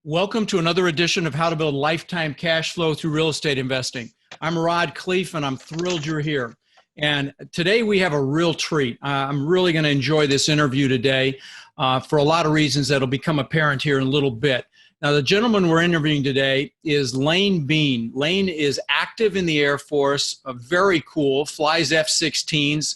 Welcome to another edition of How to Build Lifetime Cash Flow Through Real Estate Investing. I'm Khleif, and I'm thrilled you're here. And today we have a real treat. I'm really going to enjoy this interview today for a lot of reasons that'll become apparent here in a little bit. Now, the gentleman we're interviewing today is Beene. Lane is active in the Air Force, very cool, flies F-16s,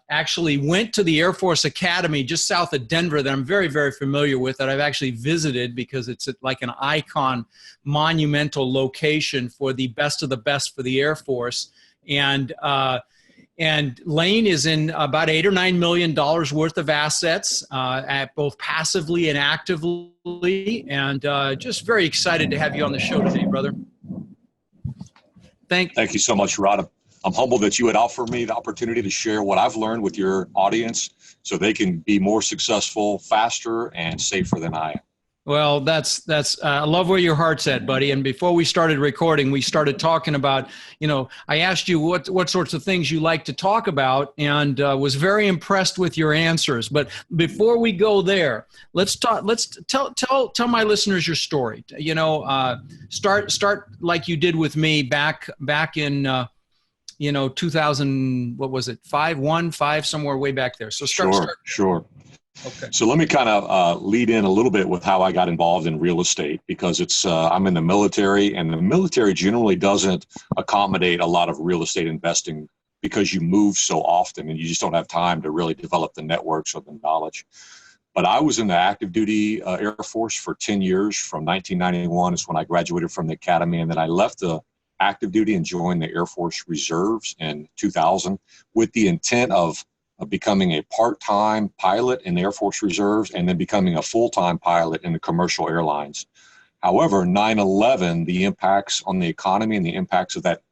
actually went to the Air Force Academy just south of Denver that I'm very, very familiar with, that I've actually visited because it's like an icon, monumental location for the best of the best for the Air Force. And Lane is in about $8 or $9 million worth of assets, at both passively and actively. And just very excited to have you on the show today, brother. Thank you so much, Rod. I'm humbled that you would offer me the opportunity to share what I've learned with your audience so they can be more successful, faster, and safer than I am. Well, I love where your heart's at, buddy. And before we started recording, we started talking about, I asked you what sorts of things you like to talk about, and was very impressed with your answers. But before we go there, let's tell my listeners your story. Start like you did with me back in 2000, what was it? 5 somewhere way back there. So Sure. Okay. So let me kind of lead in a little bit with how I got involved in real estate, because I'm in the military, and the military generally doesn't accommodate a lot of real estate investing because you move so often and you just don't have time to really develop the networks or the knowledge. But I was in the active duty Air Force for 10 years. From 1991 is when I graduated from the academy, and then I left the active duty and joined the Air Force Reserves in 2000 with the intent of becoming a part-time pilot in the Air Force Reserves and then becoming a full-time pilot in the commercial airlines. However, 9/11, the impacts on the economy and the impacts of that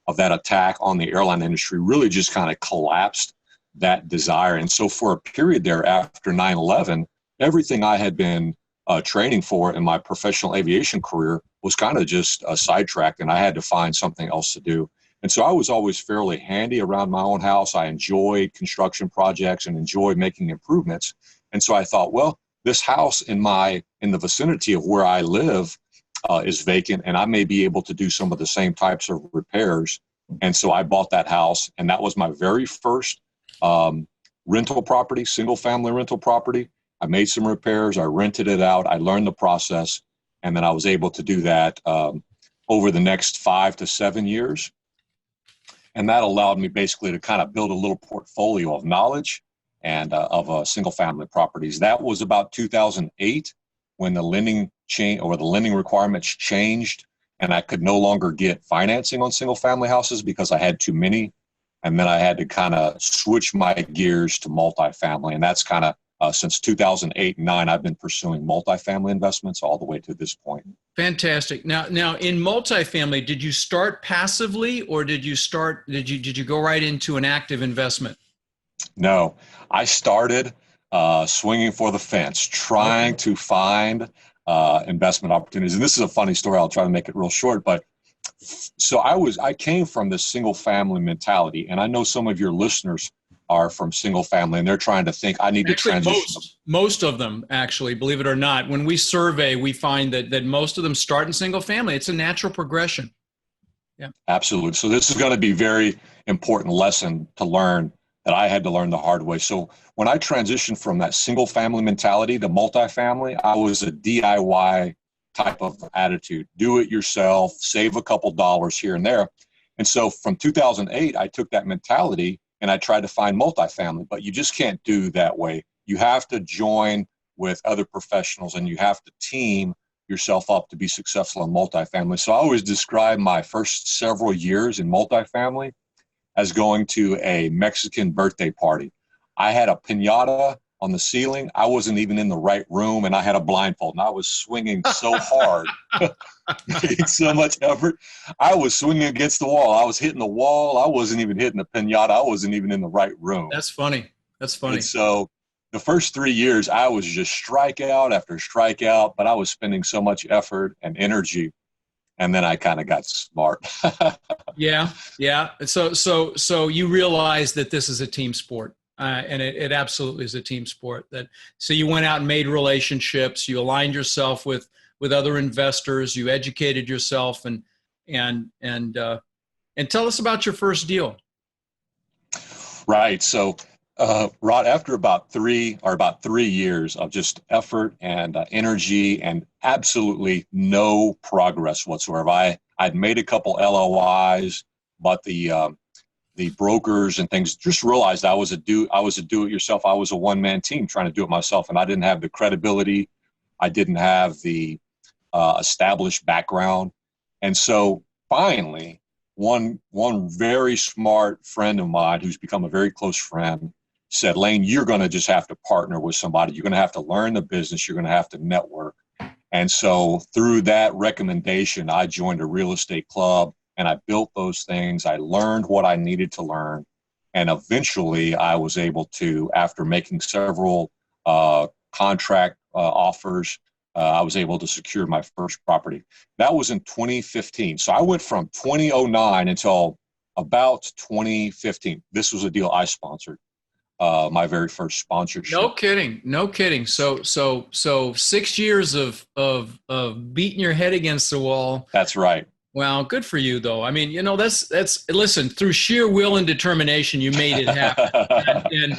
attack on the airline industry really just kind of collapsed that desire. And so for a period there after 9/11, everything I had been training for in my professional aviation career was kind of just sidetracked, and I had to find something else to do. And so I was always fairly handy around my own house. I enjoyed construction projects and enjoyed making improvements. And so I thought, well, this house in the vicinity of where I live is vacant, and I may be able to do some of the same types of repairs. And so I bought that house, and that was my very first rental property, single family rental property. I made some repairs. I rented it out. I learned the process, and then I was able to do that over the next 5 to 7 years. And that allowed me basically to kind of build a little portfolio of knowledge and of single family properties. That was about 2008 when the lending requirements changed, and I could no longer get financing on single family houses because I had too many. And then I had to kind of switch my gears to multifamily. And that's kind of since 2008 and 9, I've been pursuing multifamily investments all the way to this point. Fantastic. Now in multifamily, did you start passively, or did you go right into an active investment? No, I started swinging for the fence, trying to find investment opportunities. And this is a funny story. I'll try to make it real short, but so I came from this single family mentality, and I know some of your listeners are from single family, and they're trying to think, I need to transition. Most of them, actually, believe it or not, when we survey, we find that most of them start in single family. It's a natural progression. Yeah, absolutely. So this is going to be a very important lesson to learn that I had to learn the hard way. So when I transitioned from that single family mentality to multifamily, I was a DIY type of attitude. Do it yourself, save a couple dollars here and there. And so from 2008, I took that mentality and I tried to find multifamily, but you just can't do that way. You have to join with other professionals, and you have to team yourself up to be successful in multifamily. So I always describe my first several years in multifamily as going to a Mexican birthday party. I had a piñata on the ceiling. I wasn't even in the right room, and I had a blindfold, and I was swinging so hard, making so much effort. I was swinging against the wall. I was hitting the wall. I wasn't even hitting the piñata. I wasn't even in the right room. That's funny. And so the first 3 years, I was just strikeout after strikeout, but I was spending so much effort and energy. And then I kind of got smart. Yeah. So you realize that this is a team sport. And it absolutely is a team sport. So you went out and made relationships. You aligned yourself with other investors. You educated yourself, and tell us about your first deal. Right. So, Rod, after about 3 years of just effort and energy and absolutely no progress whatsoever, I'd made a couple LOIs, but the brokers and things just realized I was a do-it-yourself. I was a one-man team trying to do it myself, and I didn't have the credibility. I didn't have the established background, and so finally, one very smart friend of mine who's become a very close friend said, Lane, you're going to just have to partner with somebody. You're going to have to learn the business. You're going to have to network. And so through that recommendation, I joined a real estate club and I built those things. I learned what I needed to learn. And eventually I was able to, after making several contract offers, I was able to secure my first property. That was in 2015. So I went from 2009 until about 2015. This was a deal I sponsored, my very first sponsorship. No kidding. So 6 years of beating your head against the wall. That's right. Well, good for you, though. I mean, that's listen, through sheer will and determination, you made it happen.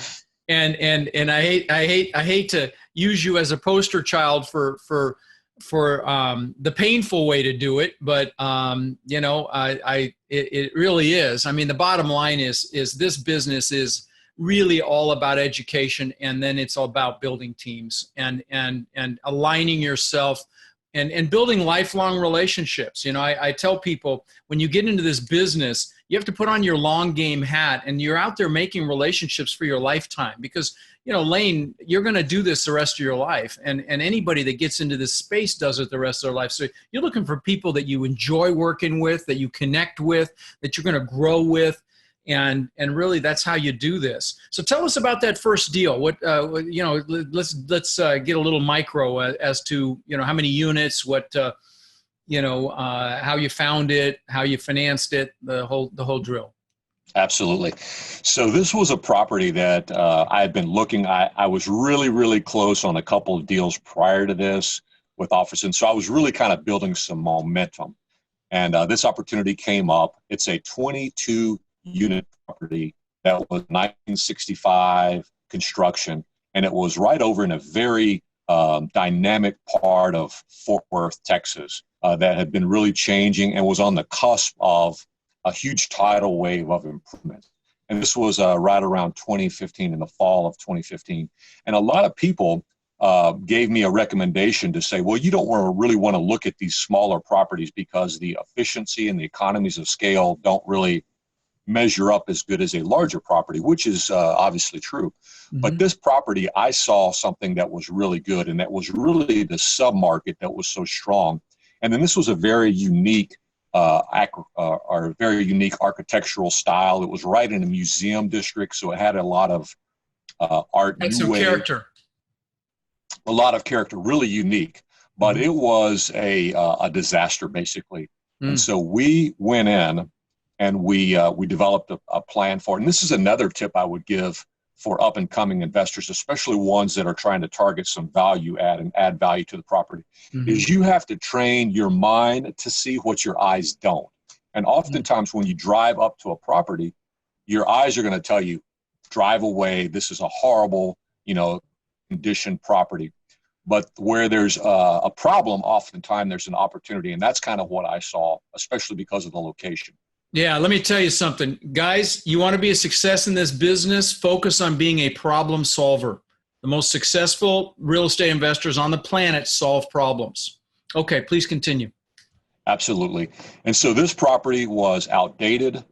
And I hate to use you as a poster child for the painful way to do it, but it really is. I mean, the bottom line is this business is really all about education, and then it's all about building teams and aligning yourself and building lifelong relationships. I tell people, when you get into this business, you have to put on your long game hat, and you're out there making relationships for your lifetime, because, Lane, you're going to do this the rest of your life. And anybody that gets into this space does it the rest of their life. So you're looking for people that you enjoy working with, that you connect with, that you're going to grow with. And really, that's how you do this. So tell us about that first deal. Let's get a little micro as to, how many units, how you found it, how you financed it, the whole drill. Absolutely. So this was a property that I had been looking. I was really, really close on a couple of deals prior to this with offers. And so I was really kind of building some momentum. And this opportunity came up. It's a 22-unit property that was 1965 construction. And it was right over in a very dynamic part of Fort Worth, Texas, that had been really changing and was on the cusp of a huge tidal wave of improvement. And this was right around 2015, in the fall of 2015. And a lot of people gave me a recommendation to say, well, you don't really want to look at these smaller properties because the efficiency and the economies of scale don't really measure up as good as a larger property, which is obviously true. Mm-hmm. But this property, I saw something that was really good, and that was really the submarket that was so strong. And then this was a very unique very unique architectural style. It was right in a museum district, so it had a lot of art. And some character. A lot of character, really unique. But it was a disaster, basically. And so we went in and we developed a plan for it. And this is another tip I would give for up-and-coming investors, especially ones that are trying to target some value add and add value to the property, is you have to train your mind to see what your eyes don't. And oftentimes when you drive up to a property, your eyes are going to tell you, drive away, this is a horrible, conditioned property. But where there's a problem, oftentimes there's an opportunity. And that's kind of what I saw, especially because of the location. Yeah, let me tell you something. Guys, you want to be a success in this business, focus on being a problem solver. The most successful real estate investors on the planet solve problems. Okay, please continue. Absolutely. And so this property was outdated.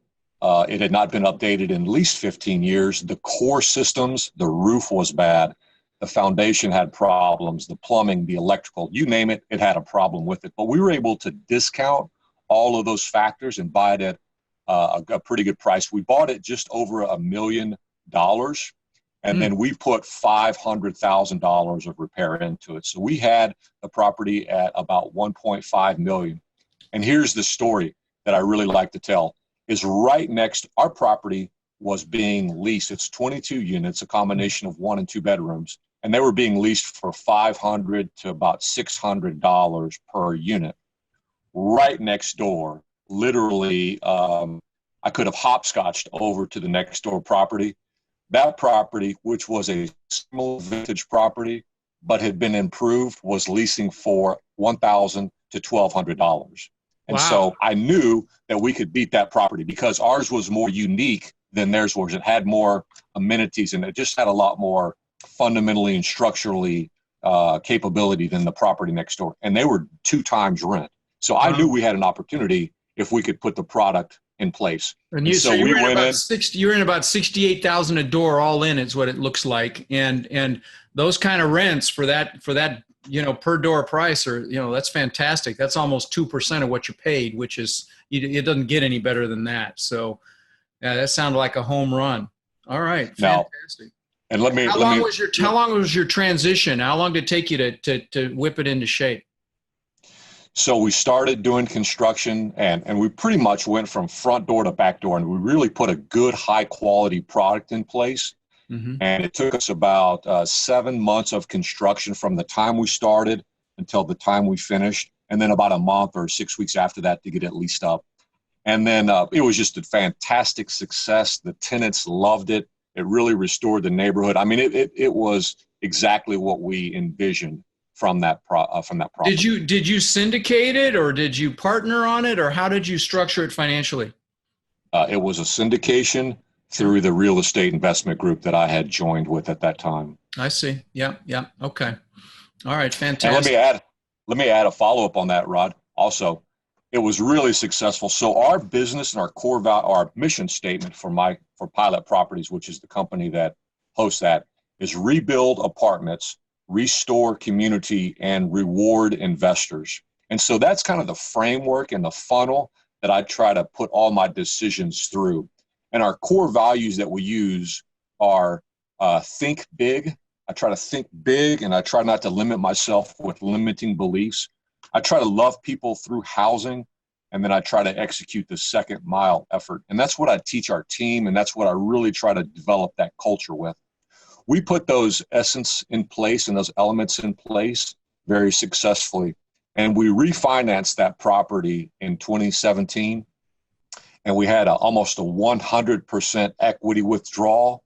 It had not been updated in at least 15 years. The core systems, the roof was bad. The foundation had problems, the plumbing, the electrical, you name it, it had a problem with it. But we were able to discount all of those factors and buy it at a pretty good price. We bought it just over $1 million, and then we put $500,000 of repair into it. So we had the property at about $1.5 million. And here's the story that I really like to tell, is right next, our property was being leased. It's 22 units, a combination of 1 and 2 bedrooms, and they were being leased for $500 to about $600 per unit. Right next door, literally, I could have hopscotched over to the next door property. That property, which was a small vintage property, but had been improved, was leasing for $1,000 to $1,200. And Wow. so I knew that we could beat that property because ours was more unique than theirs was. It had more amenities and it just had a lot more fundamentally and structurally capability than the property next door. And they were 2 times rent. So I knew we had an opportunity if we could put the product in place. And so we went in. You're in about 68,000 a door all in is what it looks like. And those kind of rents for that, per door price are, that's fantastic. That's almost 2% of what you paid, which is, it doesn't get any better than that. So yeah, that sounded like a home run. All right. Fantastic. Now, and how long was your transition? How long did it take you to whip it into shape? So we started doing construction and we pretty much went from front door to back door, and we really put a good high quality product in place. Mm-hmm. And it took us about 7 months of construction from the time we started until the time we finished. And then about a month or 6 weeks after that to get it leased up. And then it was just a fantastic success. The tenants loved it. It really restored the neighborhood. I mean, it was exactly what we envisioned from that property. Did you syndicate it, or did you partner on it, or how did you structure it financially? It was a syndication through the real estate investment group that I had joined with at that time. I see. Yeah. Okay. All right. Fantastic. And let me add a follow-up on that, Rod. Also, it was really successful. So our business and our mission statement for Pilot Properties, which is the company that hosts that, is rebuild apartments, restore community, and reward investors. And so that's kind of the framework and the funnel that I try to put all my decisions through. And our core values that we use are think big. I try to think big, and I try not to limit myself with limiting beliefs. I try to love people through housing, and then I try to execute the second mile effort. And that's what I teach our team, and that's what I really try to develop that culture with. We put those essence in place and those elements in place very successfully. And we refinanced that property in 2017. And we had almost a 100% equity withdrawal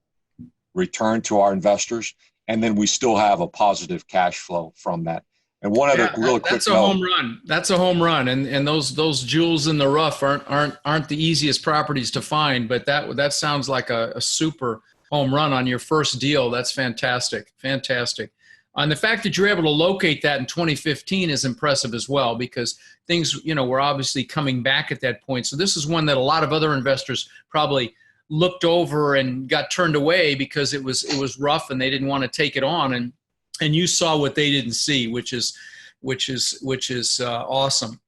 return to our investors. And then we still have a positive cash flow from that. And one other real quick that's a home run. That's a home run. And those jewels in the rough aren't the easiest properties to find, but that sounds like a super home run on your first deal. That's fantastic. Fantastic. And the fact that you're able to locate that in 2015 is impressive as well, because things, were obviously coming back at that point. So this is one that a lot of other investors probably looked over and got turned away because it was rough and they didn't want to take it on. And you saw what they didn't see, which is awesome.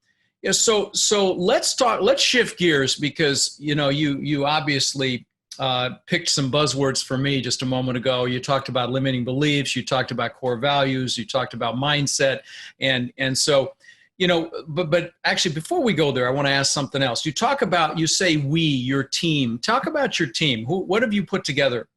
Yeah. So let's shift gears, because, you obviously picked some buzzwords for me just a moment ago. You talked about limiting beliefs. You talked about core values. You talked about mindset. And so, but actually, before we go there, I want to ask something else. You say your team. Talk about your team. What have you put together?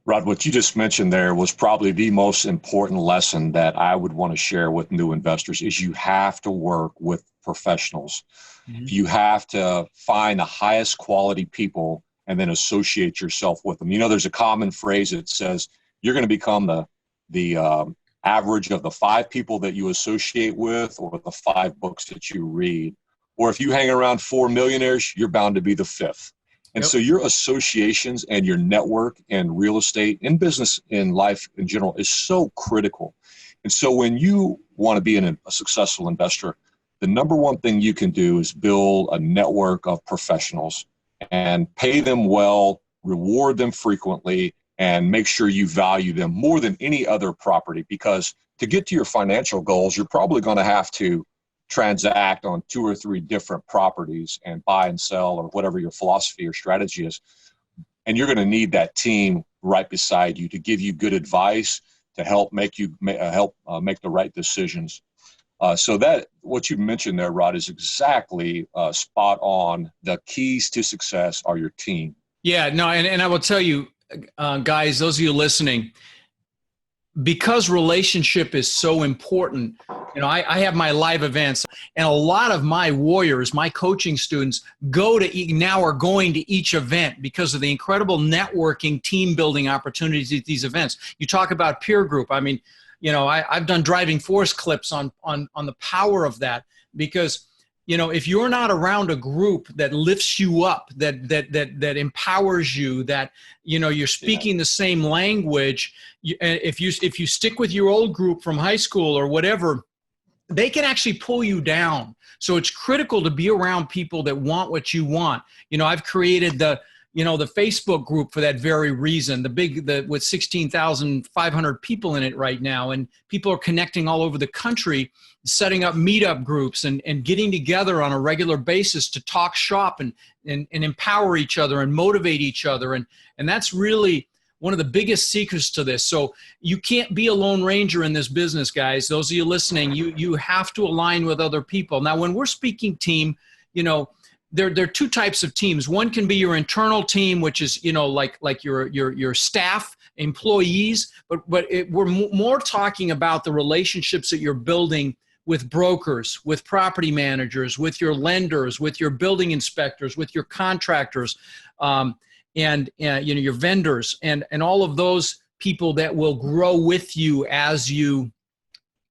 Rod, what you just mentioned there was probably the most important lesson that I would want to share with new investors is you have to work with professionals. Mm-hmm. You have to find the highest quality people and then associate yourself with them. There's a common phrase that says you're going to become the average of the 5 people that you associate with, or the 5 books that you read. Or if you hang around 4 millionaires, you're bound to be the 5th. And so your associations and your network in real estate, in business, in life in general, is so critical. And so when you want to be a successful investor, the number one thing you can do is build a network of professionals and pay them well, reward them frequently, and make sure you value them more than any other property. Because to get to your financial goals, you're probably going to have to transact on 2 or 3 different properties and buy and sell, or whatever your philosophy or strategy is. And you're going to need that team right beside you to give you good advice, to help make the right decisions. So that what you mentioned there, Rod, is exactly spot on. The keys to success are your team. Yeah, no, and I will tell you, guys, those of you listening, because relationship is so important, I have my live events, and a lot of my warriors, my coaching students, now are going to each event because of the incredible networking, team building opportunities at these events. You talk about peer group. I mean, I've done driving force clips on the power of that, because if you're not around a group that lifts you up, that empowers you, that you're speaking the same language, if you stick with your old group from high school or whatever, they can actually pull you down. So it's critical to be around people that want what you want. I've created the Facebook group for that very reason, with 16,500 people in it right now. And people are connecting all over the country, setting up meetup groups and getting together on a regular basis to talk shop and empower each other and motivate each other. And that's really one of the biggest secrets to this. So you can't be a lone ranger in this business, guys. Those of you listening, you have to align with other people. Now, when we're speaking team, there are two types of teams. One can be your internal team, which is, like your staff, employees, but we're more talking about the relationships that you're building with brokers, with property managers, with your lenders, with your building inspectors, with your contractors, and your vendors, and all of those people that will grow with you as you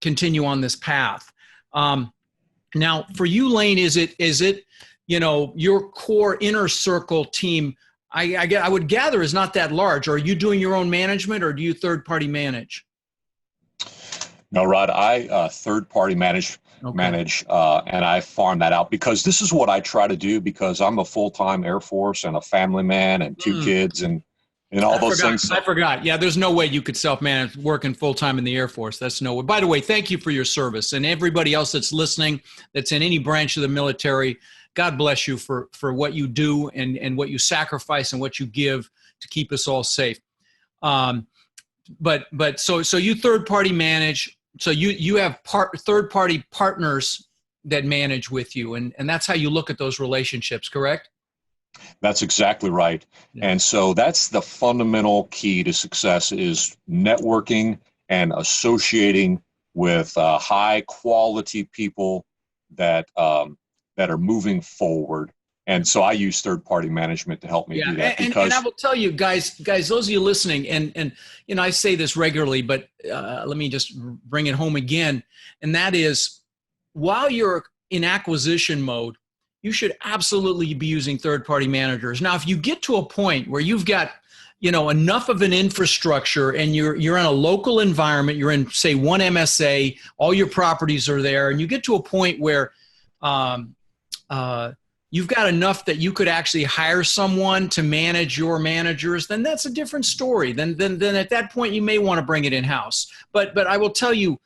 continue on this path. Now, for you, Lane, is it your core inner circle team? I would gather is not that large. Are you doing your own management, or do you third party manage? No, Rod, I third party manage, and I farm that out, because this is what I try to do, because I'm a full-time Air Force and a family man and two kids and all those things. I forgot. Yeah, there's no way you could self-manage working full-time in the Air Force. That's no way. By the way, thank you for your service, and everybody else that's listening that's in any branch of the military. God bless you for what you do and what you sacrifice and what you give to keep us all safe. But so you third party manage. So you have third party partners that manage with you, and that's how you look at those relationships, correct? That's exactly right. Yeah. And so that's the fundamental key to success, is networking and associating with high quality people that are moving forward. And so I use third-party management to help me do that. And I will tell you, guys, those of you listening, and I say this regularly, but let me just bring it home again. And that is, while you're in acquisition mode, you should absolutely be using third-party managers. Now, if you get to a point where you've got enough of an infrastructure and you're in a local environment, you're in, say, one MSA, all your properties are there, and you get to a point where you've got enough that you could actually hire someone to manage your managers, then that's a different story. Then at that point, you may want to bring it in-house. But I will tell you,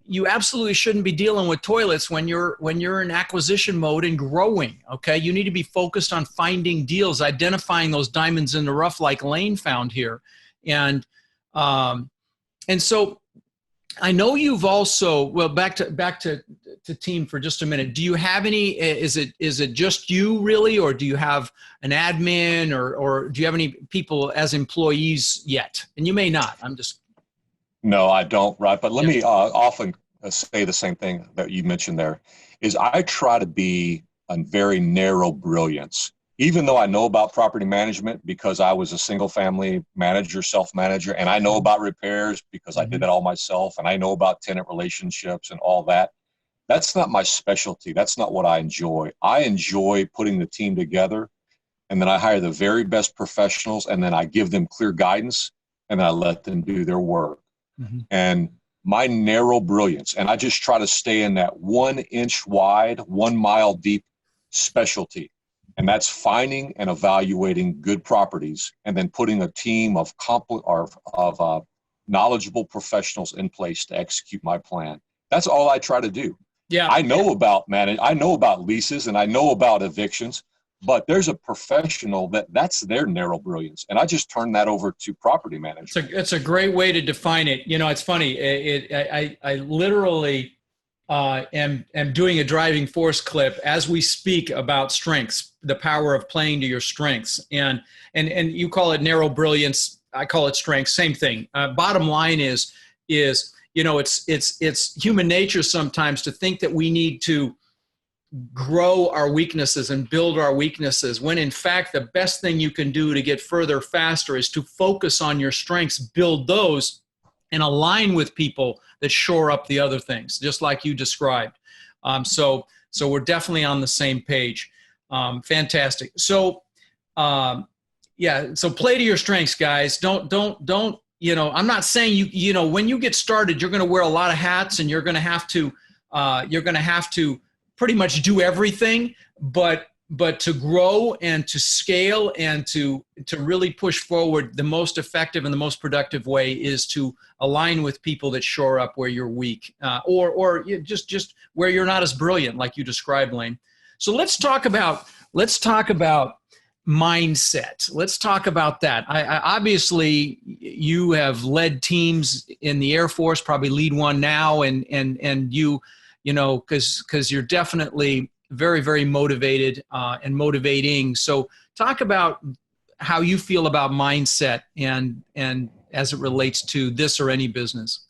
you absolutely shouldn't be dealing with toilets when you're in acquisition mode and growing, okay? You need to be focused on finding deals, identifying those diamonds in the rough like Lane found here. And so I know you've also, well, back to team for just a minute. Do you have any, is it just you really, or do you have an admin, or do you have any people as employees yet? And you may not, No, I don't, right? But let me often say the same thing that you mentioned there, is I try to be a very narrow brilliance. Even though I know about property management because I was a single family manager, self-manager, and I know about repairs because I did that all myself, and I know about tenant relationships and all that, that's not my specialty. That's not what I enjoy. I enjoy putting the team together, and then I hire the very best professionals, and then I give them clear guidance, and then I let them do their work. Mm-hmm. And my narrow brilliance, and I just try to stay in that 1 inch wide, 1 mile deep specialty. And that's finding and evaluating good properties, and then putting a team of knowledgeable professionals in place to execute my plan. That's all I try to do. Yeah, I know about I know about leases, and I know about evictions, But there's a professional that's their narrow brilliance. And I just turned that over to property management. It's a great way to define it. You know, it's funny. I literally am doing a driving force clip as we speak about strengths, the power of playing to your strengths. And you call it narrow brilliance. I call it strength. Same thing. Bottom line is, you know, it's human nature sometimes to think that we need to grow our weaknesses and build our weaknesses, when in fact the best thing you can do to get further faster is to focus on your strengths, build those, and align with people that shore up the other things, just like you described. So we're definitely on the same page. Fantastic. So so play to your strengths, guys. Don't you know, I'm not saying you know, when you get started, you're going to wear a lot of hats and you're going to have to pretty much do everything, but to grow and to scale and to really push forward, the most effective and the most productive way is to align with people that shore up where you're weak, or just where you're not as brilliant, like you described, Lane. So let's talk about mindset. Let's talk about that. I obviously, you have led teams in the Air Force, probably lead one now, and you know, because you're definitely very, very motivated and motivating. So talk about how you feel about mindset and as it relates to this or any business.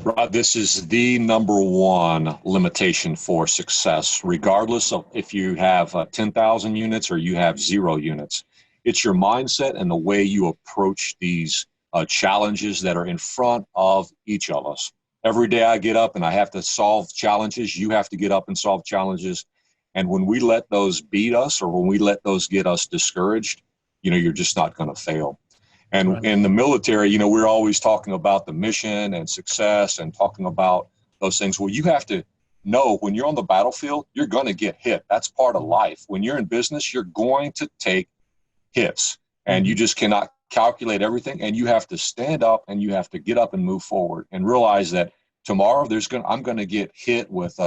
Rod, this is the number one limitation for success, regardless of if you have 10,000 units or you have 0 units. It's your mindset and the way you approach these challenges that are in front of each of us. Every day I get up and I have to solve challenges. You have to get up and solve challenges. And when we let those beat us, or when we let those get us discouraged, you know, you're just not going to fail. And right. In the military, you know, we're always talking about the mission and success and talking about those things. Well, you have to know when you're on the battlefield, you're going to get hit. That's part of life. When you're in business, you're going to take hits, and you just cannot calculate everything, and you have to stand up and you have to get up and move forward and realize that tomorrow I'm going to get hit with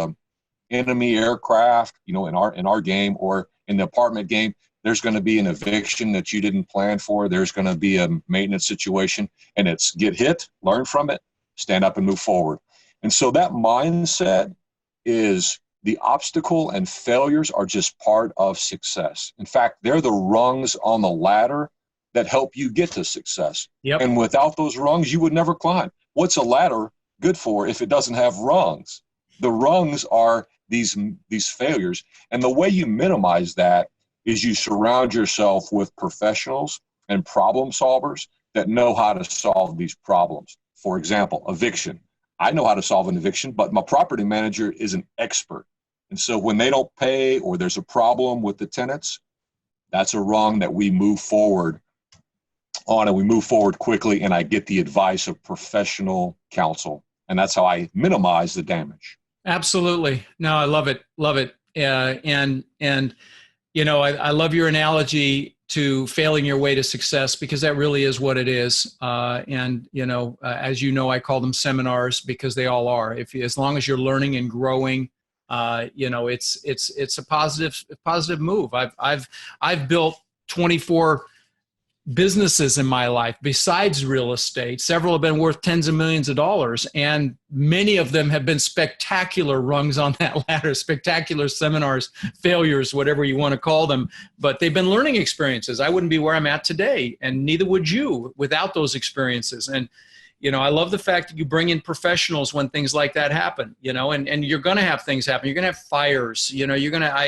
enemy aircraft, you know, in our game, or in the apartment game, there's going to be an eviction that you didn't plan for. There's going to be a maintenance situation, and it's get hit, learn from it, stand up and move forward. And so that mindset is the obstacle, and failures are just part of success. In fact, they're the rungs on the ladder that help you get to success. Yep. And without those rungs, you would never climb. What's a ladder good for if it doesn't have rungs? The rungs are these failures. And the way you minimize that is you surround yourself with professionals and problem solvers that know how to solve these problems. For example, eviction. I know how to solve an eviction, but my property manager is an expert. And so when they don't pay or there's a problem with the tenants, that's a rung that we move forward on, and we move forward quickly, and I get the advice of professional counsel. And that's how I minimize the damage. Absolutely. No, I love it. Love it. And you know, I love your analogy to failing your way to success, because that really is what it is. And, you know, as you know, I call them seminars because they all are. As long as you're learning and growing, you know, it's a positive move. I've built 24 businesses in my life besides real estate. Several have been worth tens of millions of dollars, and many of them have been spectacular rungs on that ladder, spectacular seminars, failures, whatever you want to call them. But they've been learning experiences. I wouldn't be where I'm at today, and neither would you without those experiences. And you know, I love the fact that you bring in professionals when things like that happen, you know, and you're going to have things happen. You're going to have fires, you know,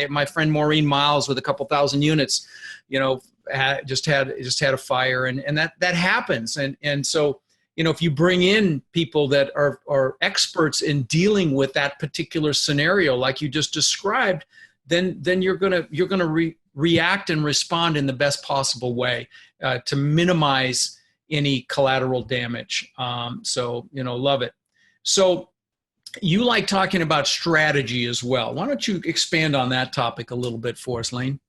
my friend Maureen Miles with a couple thousand units, you know, just had a fire, and that happens. And so, you know, if you bring in people that are experts in dealing with that particular scenario, like you just described, then you're going to react and respond in the best possible way to minimize any collateral damage. So, you know, love it. So you like talking about strategy as well. Why don't you expand on that topic a little bit for us, Lane?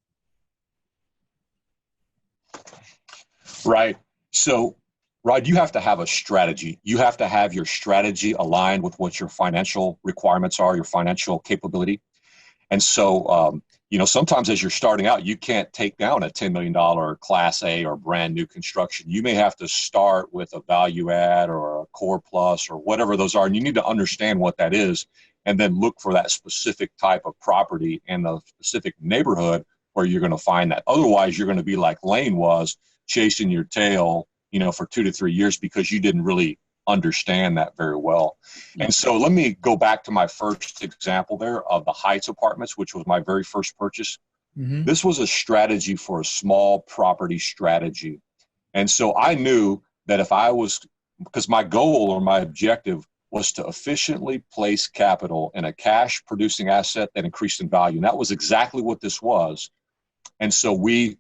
Right. So, Rod, you have to have a strategy. You have to have your strategy aligned with what your financial requirements are, your financial capability. And so sometimes as you're starting out, you can't take down a $10 million Class A or brand new construction. You may have to start with a value add or a core plus or whatever those are. And you need to understand what that is and then look for that specific type of property and the specific neighborhood where you're going to find that. Otherwise, you're going to be like Lane was, chasing your tail, for 2 to 3 years because you didn't really understand that very well. And so let me go back to my first example there of the Heights Apartments, which was my very first purchase. Mm-hmm. This was a strategy for a small property strategy. And so I knew that because my goal or my objective was to efficiently place capital in a cash producing asset that increased in value. And that was exactly what this was. And so we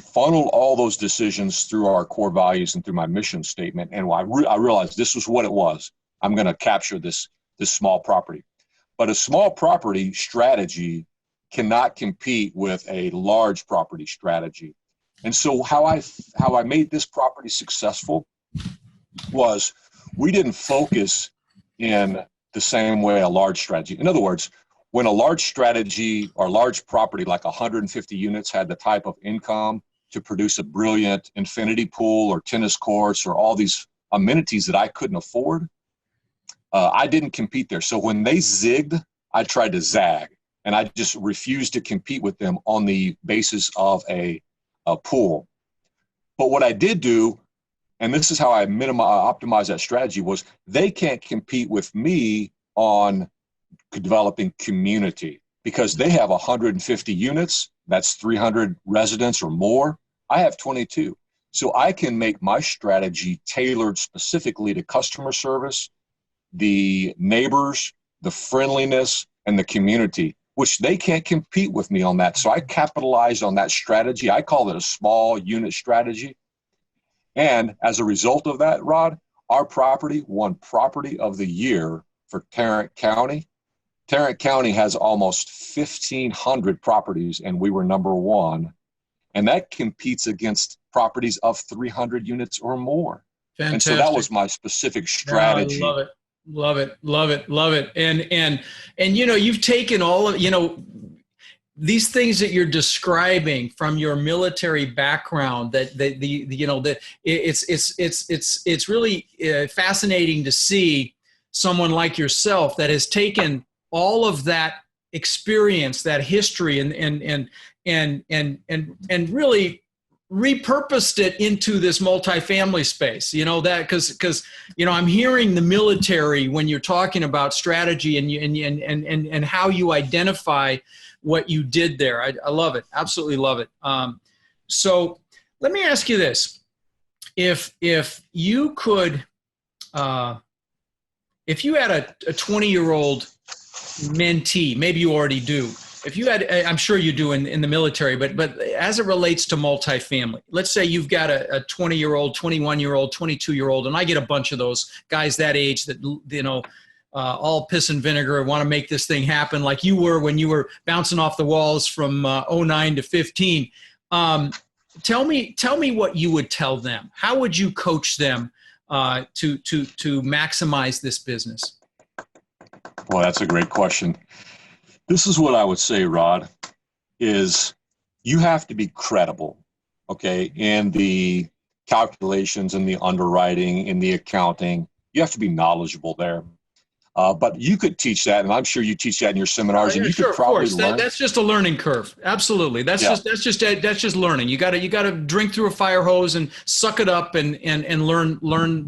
funneled all those decisions through our core values and through my mission statement. And I realized this was what it was. I'm going to capture this small property. But a small property strategy cannot compete with a large property strategy. And so how I made this property successful was we didn't focus in the same way a large strategy. In other words, when a large strategy or large property like 150 units had the type of income to produce a brilliant infinity pool or tennis courts or all these amenities that I couldn't afford, I didn't compete there. So when they zigged, I tried to zag, and I just refused to compete with them on the basis of a pool. But what I did do, and this is how I optimize that strategy, was they can't compete with me on developing community because they have 150 units. That's 300 residents or more. I have 22. So I can make my strategy tailored specifically to customer service, the neighbors, the friendliness, and the community, which they can't compete with me on that. So I capitalized on that strategy. I call it a small unit strategy. And as a result of that, Rod, our property won Property of the Year for Tarrant County. Tarrant County has almost 1,500 properties, and we were number one. And that competes against properties of 300 units or more. Fantastic. And so that was my specific strategy. Yeah, I love it. Love it. Love it. Love it. And you've taken all of, these things that you're describing from your military background, that it's really fascinating to see someone like yourself that has taken all of that experience, that history, and really repurposed it into this multifamily space. That because I'm hearing the military when you're talking about strategy and how you identify what you did there. I love it. Absolutely love it. So let me ask you this: if you could, if you had a 20-year-old mentee, maybe you already do. If you had, I'm sure you do in the military, but as it relates to multifamily, let's say you've got a 20-year-old, 21-year-old, 22-year-old, and I get a bunch of those guys that age that, all piss and vinegar, want to make this thing happen like you were when you were bouncing off the walls from 09 to 15. Tell me what you would tell them. How would you coach them to maximize this business? Well, that's a great question. This is what I would say, Rod, is you have to be credible, okay, in the calculations, in the underwriting, in the accounting. You have to be knowledgeable there. But you could teach that, and I'm sure you teach that in your seminars, and you could probably learn. That's just a learning curve. Absolutely. That's just learning. You got to drink through a fire hose and suck it up and learn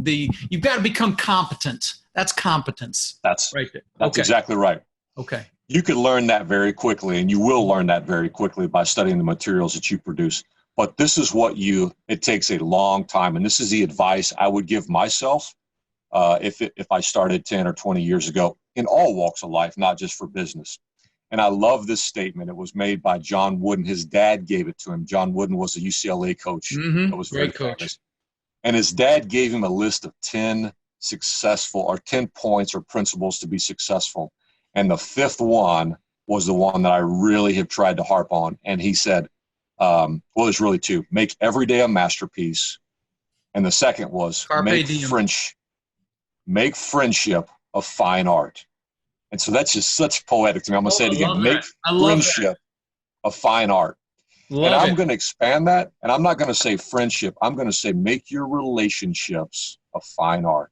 you've got to become competent. That's competence. That's right there. That's exactly right. Okay. You could learn that very quickly, and you will learn that very quickly by studying the materials that you produce. But this is it takes a long time, and this is the advice I would give myself if I started 10 or 20 years ago in all walks of life, not just for business. And I love this statement. It was made by John Wooden. His dad gave it to him. John Wooden was a UCLA coach. Mm-hmm. That was very famous. And his dad gave him a list of 10 points or principles to be successful. And the fifth one was the one that I really have tried to harp on. And he said, there's really two. Make every day a masterpiece. And the second was make friendship a fine art. And so that's just such poetic to me. I'm going to say it again. Make friendship a fine art. And Love I'm it. going to expand that. And I'm not going to say friendship. I'm going to say make your relationships a fine art.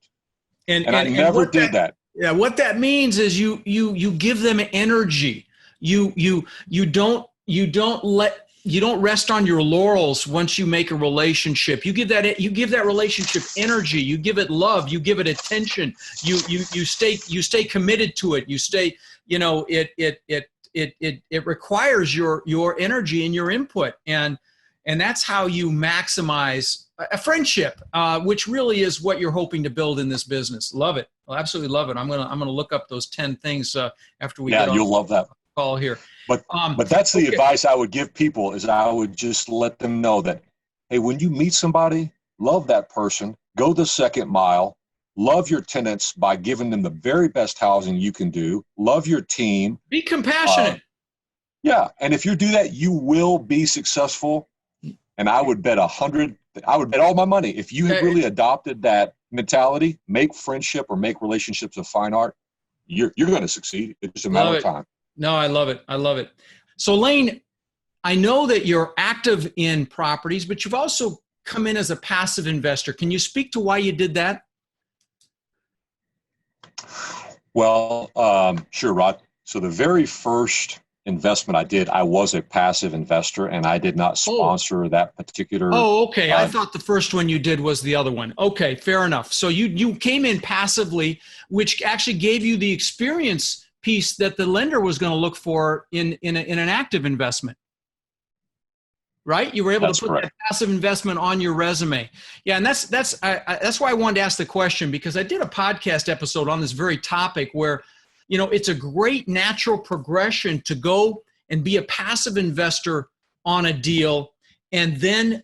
And I And never did that. yeah, what that means is you give them energy. You don't rest on your laurels once you make a relationship. You give that relationship energy. You give it love. You give it attention. You stay committed to it. You stay, it requires your energy and your input, and that's how you maximize a friendship, which really is what you're hoping to build in this business. Love it. Well, absolutely love it. I'm gonna look up those 10 things after we get on You'll love that call here. But that's the advice I would give people is I would just let them know that, hey, when you meet somebody, love that person, go the second mile, love your tenants by giving them the very best housing you can do, love your team. Be compassionate. Yeah. And if you do that, you will be successful. And I would bet all my money. If you have really adopted that mentality, make friendship or make relationships a fine art, you're going to succeed. It's just a matter of time. No, I love it. I love it. So Lane, I know that you're active in properties, but you've also come in as a passive investor. Can you speak to why you did that? Well, sure, Rod. So the very first investment I did, I was a passive investor, and I did not sponsor that particular. Oh, okay. I thought the first one you did was the other one. Okay, fair enough. So you came in passively, which actually gave you the experience piece that the lender was going to look for in an active investment, right? You were able to put that passive investment on your resume. Yeah, and that's why I wanted to ask the question, because I did a podcast episode on this very topic where, it's a great natural progression to go and be a passive investor on a deal, and then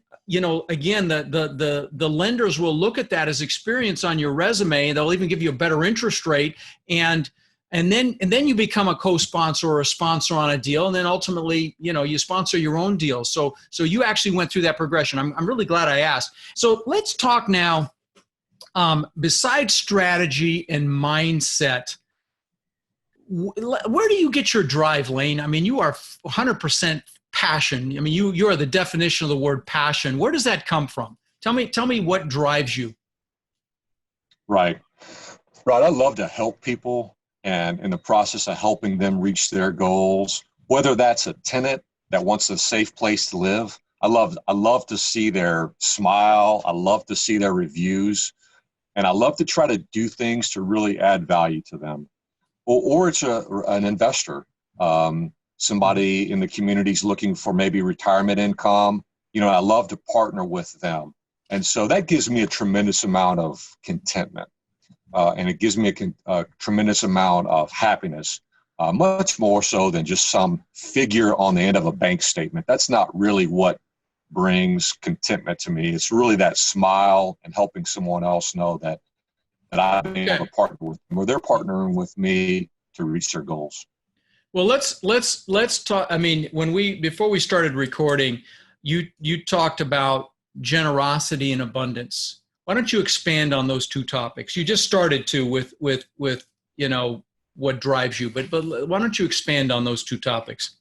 again, the lenders will look at that as experience on your resume. They'll even give you a better interest rate, and then you become a co-sponsor or a sponsor on a deal, and then ultimately, you sponsor your own deal. So you actually went through that progression. I'm really glad I asked. So let's talk now. Besides strategy and mindset, where do you get your drive, Lane? I mean, you are 100% passion. I mean, you are the definition of the word passion. Where does that come from? Tell me what drives you. Right. Rod, I love to help people. And in the process of helping them reach their goals, whether that's a tenant that wants a safe place to live, I love to see their smile. I love to see their reviews, and I love to try to do things to really add value to them. Or it's an investor, somebody in the community is looking for maybe retirement income. I love to partner with them, and so that gives me a tremendous amount of contentment. And it gives me a tremendous amount of happiness, much more so than just some figure on the end of a bank statement. That's not really what brings contentment to me. It's really that smile and helping someone else know that I've been able to partner with them, or they're partnering with me to reach their goals. Well, let's talk. I mean, before we started recording, you talked about generosity and abundance. Why don't you expand on those two topics? You just started to with what drives you, but why don't you expand on those two topics?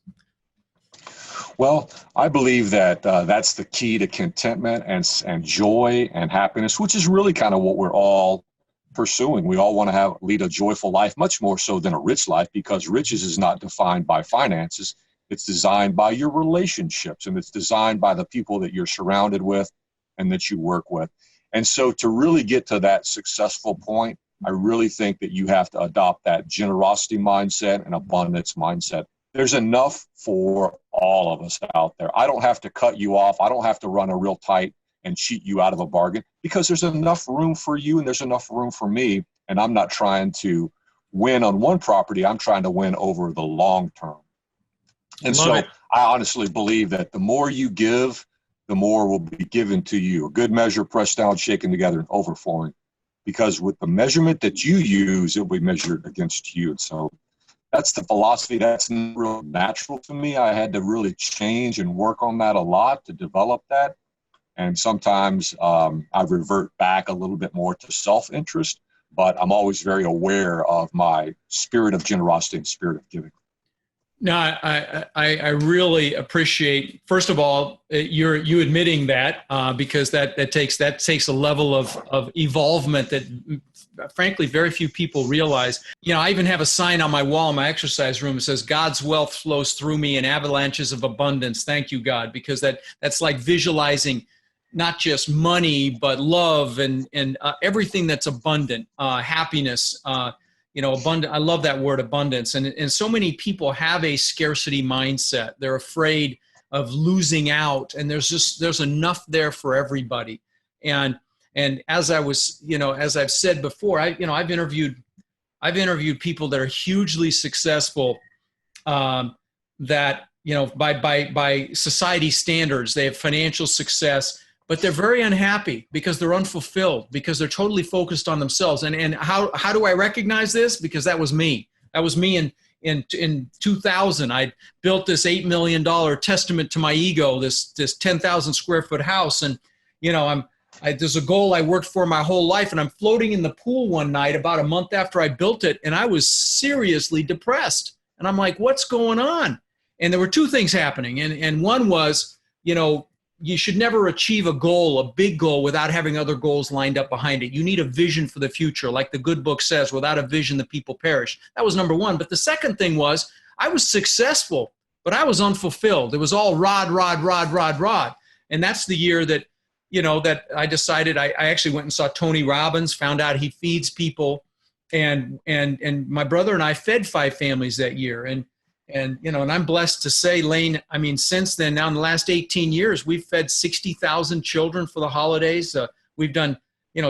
Well, I believe that that's the key to contentment and joy and happiness, which is really kind of what we're all pursuing. We all want to lead a joyful life, much more so than a rich life, because riches is not defined by finances. It's designed by your relationships, and it's designed by the people that you're surrounded with and that you work with. And so to really get to that successful point, I really think that you have to adopt that generosity mindset and abundance mindset. There's enough for all of us out there. I don't have to cut you off. I don't have to run a real tight and cheat you out of a bargain, because there's enough room for you and there's enough room for me. And I'm not trying to win on one property. I'm trying to win over the long term. And I honestly believe that the more you give, the more will be given to you. A good measure, pressed down, shaken together, and overflowing. Because with the measurement that you use, it will be measured against you. And so that's the philosophy. That's not real natural to me. I had to really change and work on that a lot to develop that. And sometimes I revert back a little bit more to self-interest, but I'm always very aware of my spirit of generosity and spirit of giving. No, I really appreciate, first of all, you admitting that, because that takes a level of evolvement that frankly very few people realize. I even have a sign on my wall in my exercise room that says, God's wealth flows through me in avalanches of abundance. Thank you, God, because that's like visualizing not just money, but love and everything that's abundant, happiness, abundant. I love that word, abundance. And so many people have a scarcity mindset. They're afraid of losing out, and there's enough there for everybody. And as as I've said before, I've interviewed people that are hugely successful, that, by society standards, they have financial success, but they're very unhappy because they're unfulfilled, because they're totally focused on themselves. And how do I recognize this? Because that was me. That was me in 2000. I built this $8 million testament to my ego, this 10,000 square foot house. And, there's a goal I worked for my whole life, and I'm floating in the pool one night about a month after I built it, and I was seriously depressed. And I'm like, what's going on? And there were two things happening. And one was, you should never achieve a big goal, without having other goals lined up behind it. You need a vision for the future. Like the good book says, without a vision, the people perish. That was number one. But the second thing was, I was successful, but I was unfulfilled. It was all rod. And that's the year that, that I decided, I actually went and saw Tony Robbins, found out he feeds people. And my brother and I fed 5 families that year. And I'm blessed to say, Lane, since then, now in the last 18 years, we've fed 60,000 children for the holidays. We've done,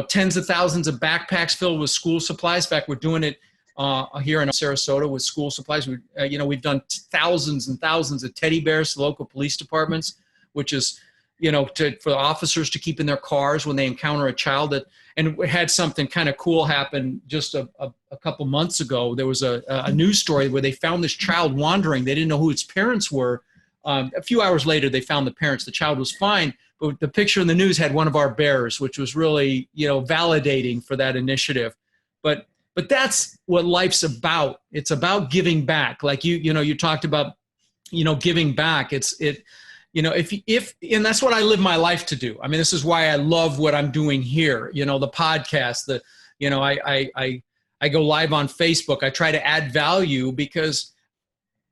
tens of thousands of backpacks filled with school supplies. In fact, we're doing it here in Sarasota with school supplies. We've done thousands and thousands of teddy bears to local police departments, which is, for the officers to keep in their cars when they encounter a child and we had something kind of cool happen just a couple months ago. There was a news story where they found this child wandering. They didn't know who its parents were. A few hours later, they found the parents. The child was fine, but the picture in the news had one of our bears, which was really, validating for that initiative. But that's what life's about. It's about giving back. Like you talked about, giving back. And that's what I live my life to do. This is why I love what I'm doing here. The podcast, I go live on Facebook. I try to add value because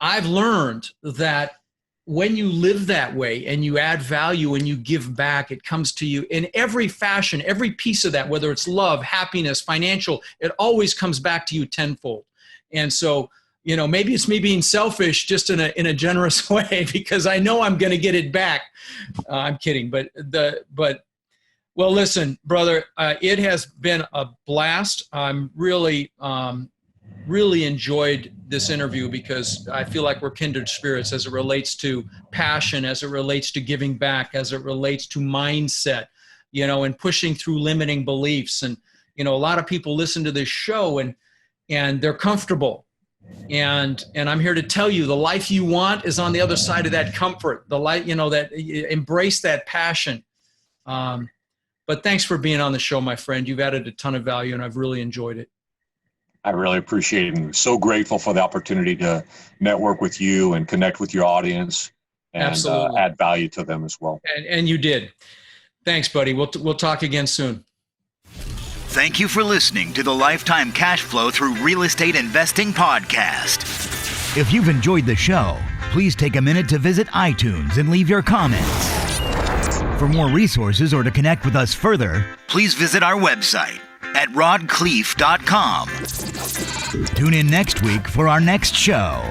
I've learned that when you live that way and you add value and you give back, it comes to you in every fashion, every piece of that, whether it's love, happiness, financial, it always comes back to you tenfold. And so, maybe it's me being selfish just in a generous way, because I know I'm going to get it back. I'm kidding. Well, listen, brother, it has been a blast. I'm really enjoyed this interview because I feel like we're kindred spirits as it relates to passion, as it relates to giving back, as it relates to mindset, and pushing through limiting beliefs. And, a lot of people listen to this show and they're comfortable. And I'm here to tell you, the life you want is on the other side of that comfort. The life, that embrace that passion. But thanks for being on the show, my friend. You've added a ton of value, and I've really enjoyed it. I really appreciate it. And so grateful for the opportunity to network with you and connect with your audience and add value to them as well. And you did. Thanks, buddy. We'll talk again soon. Thank you for listening to the Lifetime Cash Flow Through Real Estate Investing podcast. If you've enjoyed the show, please take a minute to visit iTunes and leave your comments. For more resources or to connect with us further, please visit our website at rodkhleif.com. Tune in next week for our next show.